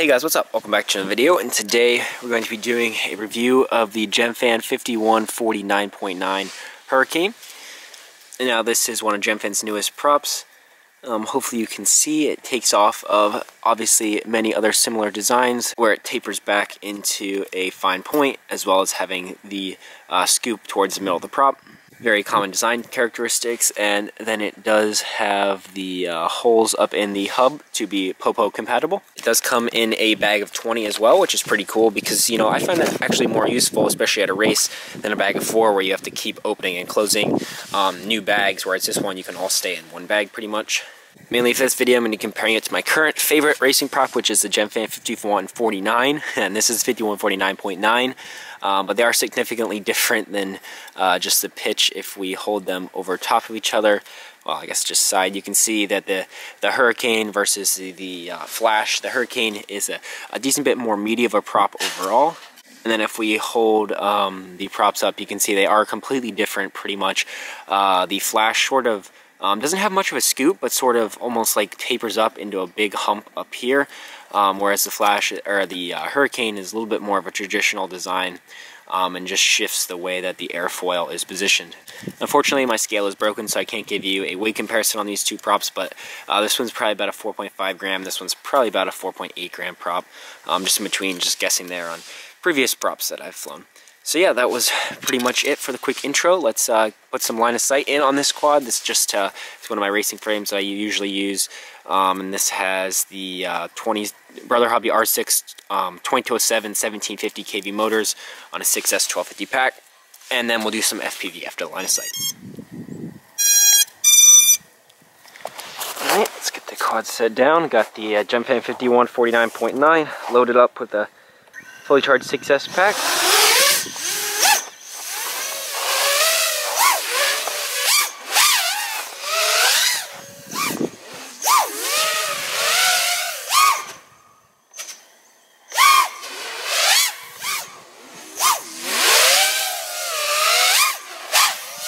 Hey guys, what's up? Welcome back to another video, and today we're going to be doing a review of the Gemfan 5149.9 Hurricane. And now this is one of Gemfan's newest props. Hopefully you can see it takes off of obviously many other similar designs where it tapers back into a fine point, as well as having the scoop towards the middle of the prop. Very common design characteristics, and then it does have the holes up in the hub to be Popo compatible. It does come in a bag of 20 as well, which is pretty cool because, you know, I find that actually more useful, especially at a race, than a bag of 4 where you have to keep opening and closing new bags, whereas this one you can all stay in one bag pretty much. Mainly for this video, I'm going to be comparing it to my current favorite racing prop, which is the Gemfan 5149, and this is 5149.9. But they are significantly different than just the pitch if we hold them over top of each other. Well, I guess just side. You can see that the Hurricane versus the Flash. The Hurricane is a decent bit more meaty of a prop overall. And then if we hold the props up, you can see they are completely different pretty much. The Flash sort of doesn't have much of a scoop, but sort of almost like tapers up into a big hump up here. Whereas the Flash or the Hurricane is a little bit more of a traditional design and just shifts the way that the airfoil is positioned. Unfortunately, my scale is broken, so I can't give you a weight comparison on these two props, but this one's probably about a 4.5 gram, this one's probably about a 4.8 gram prop, just in between, just guessing there on previous props that I've flown. So yeah, that was pretty much it for the quick intro. Let's put some line of sight in on this quad. This just it's one of my racing frames that I usually use, and this has the Brother Hobby R6 2207 1750 kV motors on a 6S 1250 pack, and then we'll do some FPV after the line of sight. Alright, let's get the quad set down. Got the Gemfan 5149.9 loaded up with a fully charged 6S pack.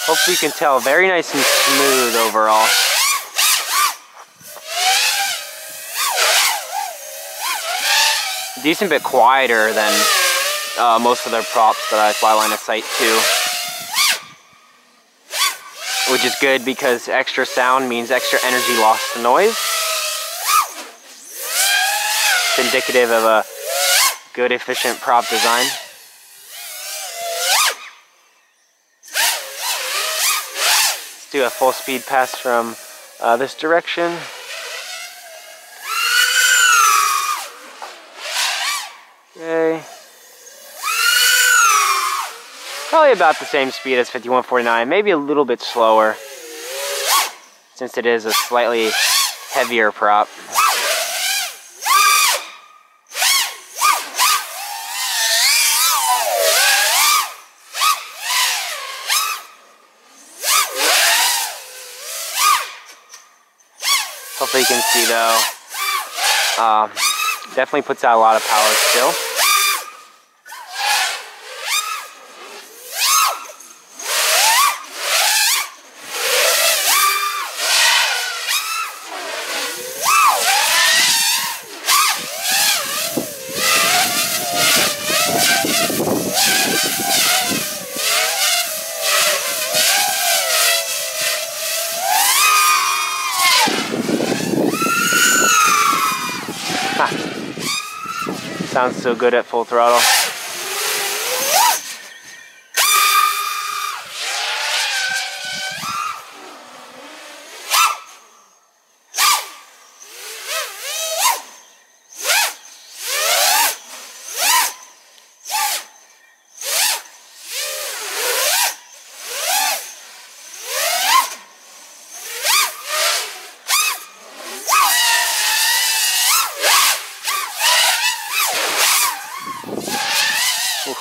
Hopefully you can tell, very nice and smooth overall. Decent bit quieter than most of their props that I fly line of sight to. Which is good because extra sound means extra energy loss to noise. It's indicative of a good, efficient prop design. Do a full speed pass from this direction. Okay. Probably about the same speed as 5149, maybe a little bit slower, since it is a slightly heavier prop. Hopefully you can see though, definitely puts out a lot of power still. Sounds so good at full throttle.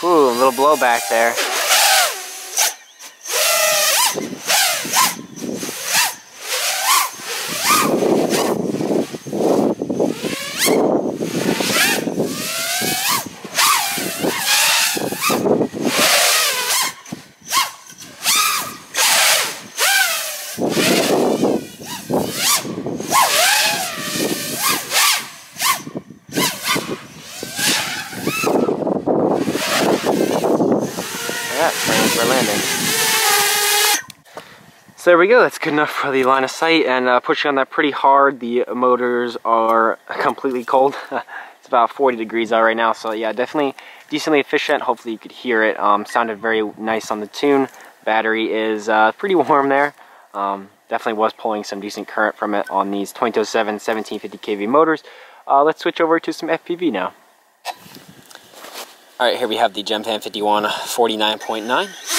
Ooh, a little blowback there. for landing. So there we go, that's good enough for the line of sight, and pushing on that pretty hard. The motors are completely cold. It's about 40 degrees out right now, so yeah, definitely decently efficient. Hopefully you could hear it. Sounded very nice on the tune. Battery is pretty warm there. Definitely was pulling some decent current from it on these 2007 1750 kV motors. Let's switch over to some FPV now. Alright, here we have the Gemfan 5149.9.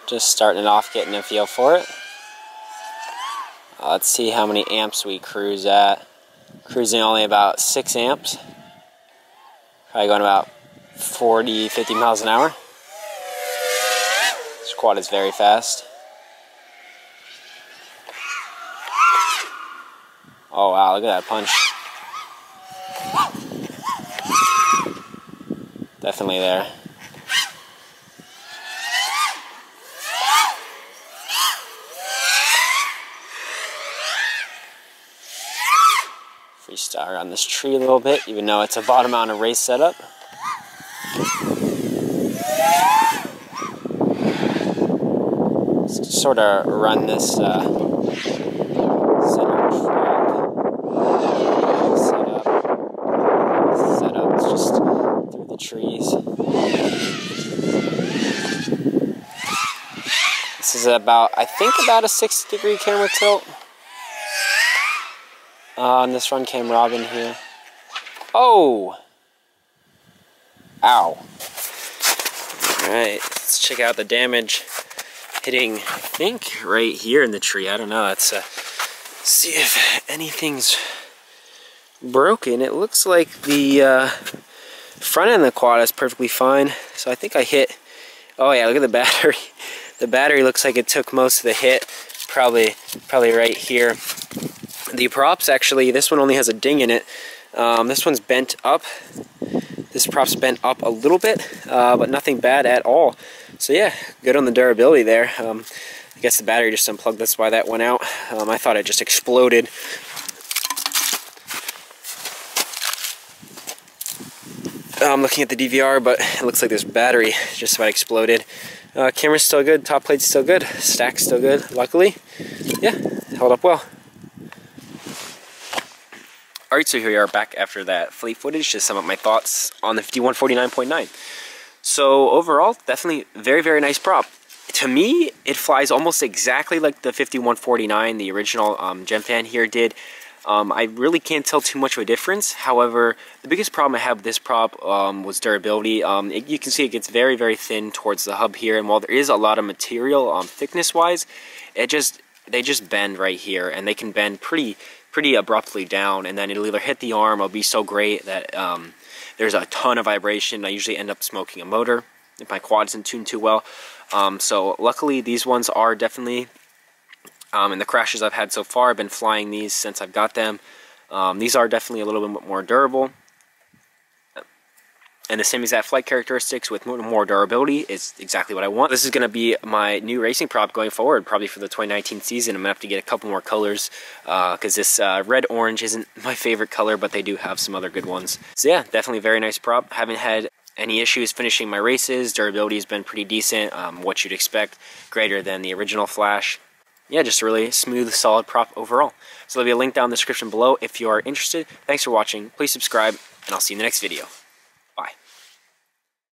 Just starting it off, getting a feel for it. Let's see how many amps we cruise at. Cruising only about 6 amps. Probably going about 40, 50 miles an hour. This quad is very fast. Oh wow, look at that punch. Definitely there. Freestyle on this tree a little bit, even though it's a bottom on a race setup. Let's sort of run this center track setup. It's just through the trees. This is about, I think, about a 60-degree camera tilt. On this run came Robin here. Oh! Ow. Alright, let's check out the damage hitting, I think, right here in the tree. I don't know. Let's see if anything's broken. It looks like the front end of the quad is perfectly fine. So I think I hit... Oh yeah, look at the battery. The battery looks like it took most of the hit. Probably right here. The props, actually, this one only has a ding in it. This one's bent up. This prop's bent up a little bit, but nothing bad at all. So yeah, good on the durability there. I guess the battery just unplugged, that's why that went out. I thought it just exploded. I'm looking at the DVR, but it looks like this battery just about exploded. Camera's still good, top plate's still good, stack's still good, luckily. Yeah, held up well. Alright, so here we are back after that flight footage to sum up my thoughts on the 5149.9. So overall, definitely very, very nice prop. To me, it flies almost exactly like the 5149, the original Gemfan here did. I really can't tell too much of a difference. However, the biggest problem I have with this prop was durability. You can see it gets very, very thin towards the hub here, and while there is a lot of material thickness-wise, they just bend right here, and they can bend pretty abruptly down, and then it'll either hit the arm or be so great that there's a ton of vibration. I usually end up smoking a motor if my quad isn't tuned too well. So luckily these ones are definitely, in the crashes I've had so far, I've been flying these since I've got them. These are definitely a little bit more durable. And the same exact flight characteristics with more durability is exactly what I want. This is going to be my new racing prop going forward, probably for the 2019 season. I'm going to have to get a couple more colors because this red-orange isn't my favorite color, but they do have some other good ones. So yeah, definitely a very nice prop. Haven't had any issues finishing my races. Durability has been pretty decent, what you'd expect, greater than the original Flash. Yeah, just a really smooth, solid prop overall. So there'll be a link down in the description below if you are interested. Thanks for watching. Please subscribe, and I'll see you in the next video. Bye.